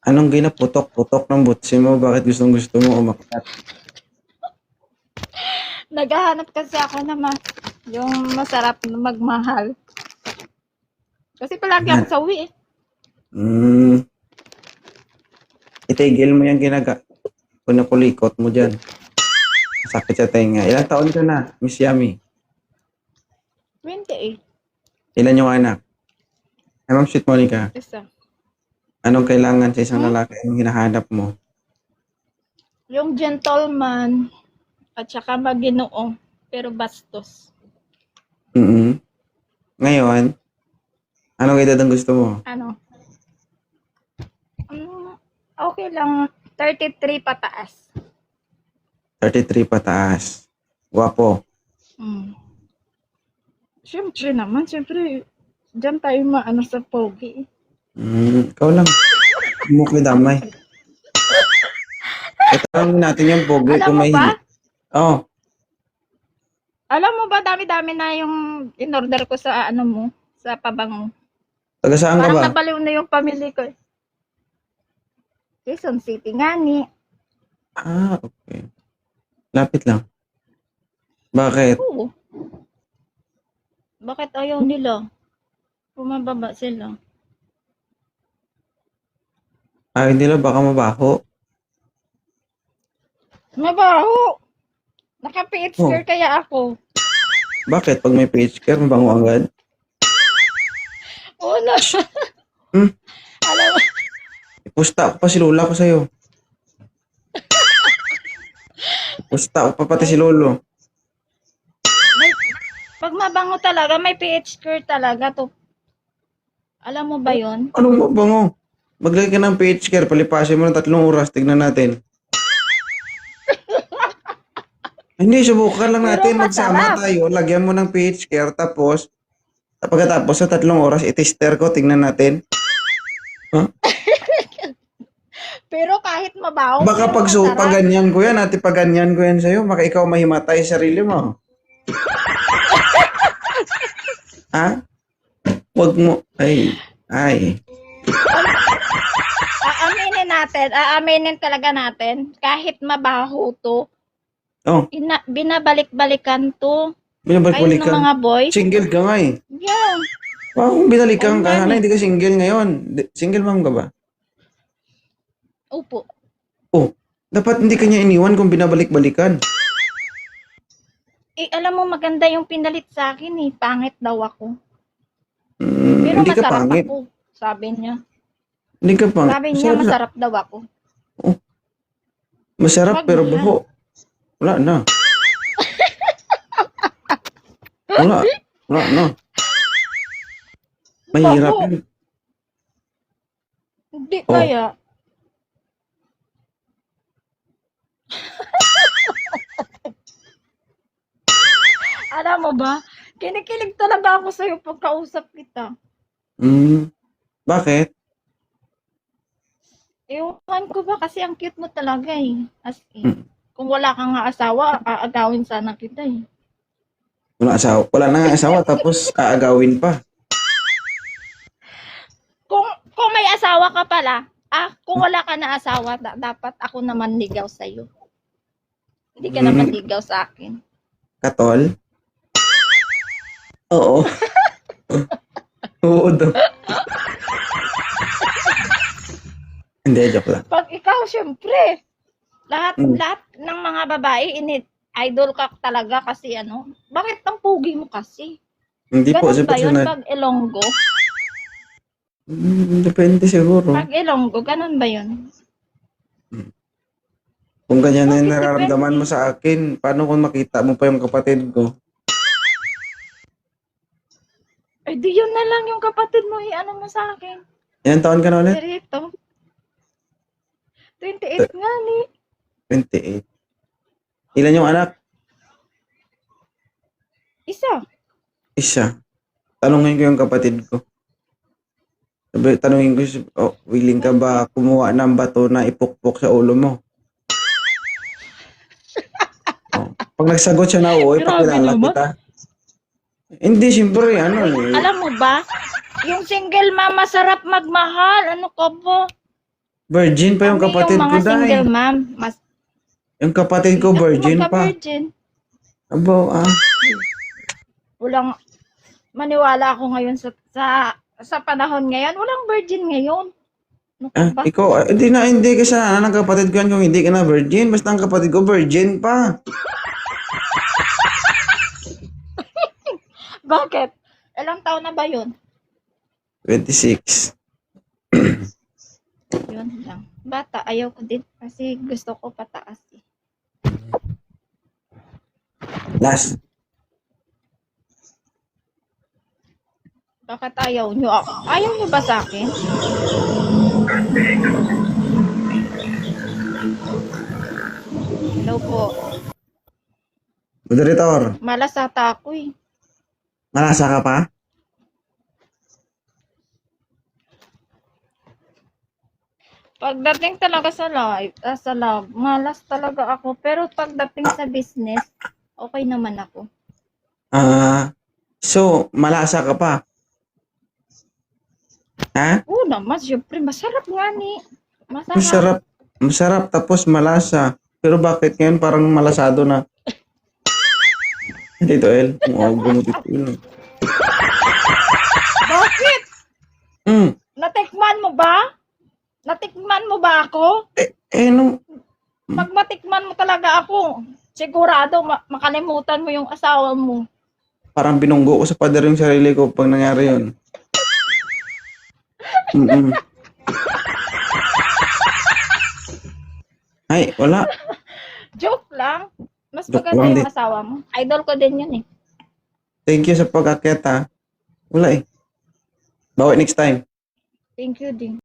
Anong ginaputok-putok ng butsi mo? Bakit gustong-gusto mo umakyat? Naghahanap kasi ako na yung masarap na magmahal. Kasi palagi ako sa uwi eh. Hmm, itigil mo yung pinakulikot mo dyan. Sakit sa tenga. Ilang taon ka na, Miss Yami? 28. Ilan yung anak? Ay, Ma'am Sweet Monica, Isa. anong kailangan sa isang lalaki? Anong hinahanap mo? Yung gentleman at saka maginoo pero bastos. Ngayon, anong edad ang gusto mo? Ano? Okay lang. 33 pataas. 33 pataas. Guwapo. Siyempre naman. Siyempre, dyan tayo maano sa pogi. Ikaw lang. Mukha damay. Itanong natin yung pogi Alam kung mo may... ba? Oh, Alam mo ba, dami-dami na yung in-order ko sa ano mo, sa pabango. taga saan ka Parang ba? nabaliw na yung pamilya ko. Quezon City nga ni. Ah, okay. Lapit lang. Bakit? Oo. Bakit ayaw nila? Bumababa sila. Ay, nila baka mabaho. Mabaho! Naka-PH Oh. girl kaya ako. Bakit? Pag may page care, mabango agad? Oo na. Hmm? Alam mo, Pusta ko pa si Lola ko sa'yo. Pusta ko pa pati si Lolo. pag mabango talaga, may PH girl talaga to. Alam mo ba yon? Anong mabango? Maglagay ka ng page care, palipasin mo ng 3 oras, tignan natin. Hindi, subukan lang Pero natin. Magsama masarap. tayo, lagyan mo ng page care, tapos, pagkatapos sa 3 oras, itester ko, tignan natin. Huh? Pero kahit mabaho, Baka pero masarap. paganyan ko yan, ate paganyan ko yan sa'yo, baka ikaw mahimatay sa sarili mo. Ha? Huwag mo, ay. Aaminin talaga natin, kahit mabaho to, Oh, binabalik-balikan to. Ayun ng binabalik-balikan. mga boys. Single ka nga eh. Yeah. Kung binalikan Oo ka, nga sana eh. hindi ka single ngayon. Single mom ka ba? Opo. Oh, dapat hindi kanya iniwan kung binabalik-balikan. Eh, alam mo, maganda yung pinalit sa akin eh. Pangit daw ako. Pero Hindi ka masarap pangit. ako, sabi niya. Hindi ka pangit. Sabi niya, masarap daw ako. Masarap Wag pero na. buho. Wala na. Wala na. Mahirap Baho. yun. Hindi Oh. kaya. Alam mo ba, kinikilig talaga ako sa'yo pagkausap kita. Bakit? Ewan ko ba kasi ang cute mo talaga eh. As in, kung wala kang nga asawa, aagawin sana kita eh. Wala na nga asawa tapos aagawin pa. Kung may asawa ka pala, kung wala ka na asawa, dapat ako naman ligaw sa'yo. Hindi ka naman ligaw sa akin. Katol? Oo. Oo daw. Hindi, joke lang. Pag ikaw, syempre, lahat ng mga babae, idol ka talaga kasi ano, bakit ang pugi mo kasi? Hindi po, Ganun sa ba yun personal. pag Ilonggo? Depende siguro. Pag Ilonggo, ganun ba yun? Kung ganyan na yung Bakit nararamdaman mo sa akin, paano kung makita mo pa yung kapatid ko? Ay, di yun na lang yung kapatid mo, ano mo sa akin. Ilan taon ka na ulit? Dirito. 28 nga ni. 28. Ilan yung anak? Isa. Tanungin ko yung kapatid ko. Tanungin ko, willing ka ba kumuha ng bato na ipukpok sa ulo mo? Pag nagsagot siya na oo, ipakilala naman. kita. Hindi, siyempre, ano eh. Alam mo ba, yung single mama sarap magmahal. Ano ka ba? Virgin pa yung Kami kapatid yung ko, mga single day. ma'am. Mas Yung kapatid ko, virgin pa. magka-virgin. Abo, Walang maniwala ako ngayon sa panahon ngayon. Walang virgin ngayon. Ano ka ba? Ikaw, hindi kasalanan ng kapatid ko yan kung hindi ka na virgin. Basta ang kapatid ko, virgin pa. Bakit? Ilang taon na ba yun? 26. Yun lang. Bata, ayaw ko din. Kasi gusto ko pataas eh. Last. Bakit ayaw nyo ako? Ayaw nyo ba sa akin? Hello po. Moderator, Malas ata ako eh. malasa ka pa? Pagdating talaga sa love, malas talaga ako. Pero pagdating sa business, okay naman ako. So, malasa ka pa? Ha? Oo naman, syempre, masarap nga ni. Masarap. Masarap. Masarap tapos malasa. Pero bakit ngayon parang malasado na? Dito, El. Gumot ito. Bakit? Hmm. Natikman mo ba? Natikman mo ba ako? Nung Pag matikman mo talaga ako, sigurado makalimutan mo yung asawa mo. parang binunggo ko sa pader yung sarili ko pag nangyari yun. Mm-mm. Ay, wala. Joke lang. Mas Joke maganda lang yung din. asawa mo. Idol ko din yun eh. Thank you sa pag-akyat, ha. Wala eh. Bawi next time. Thank you din.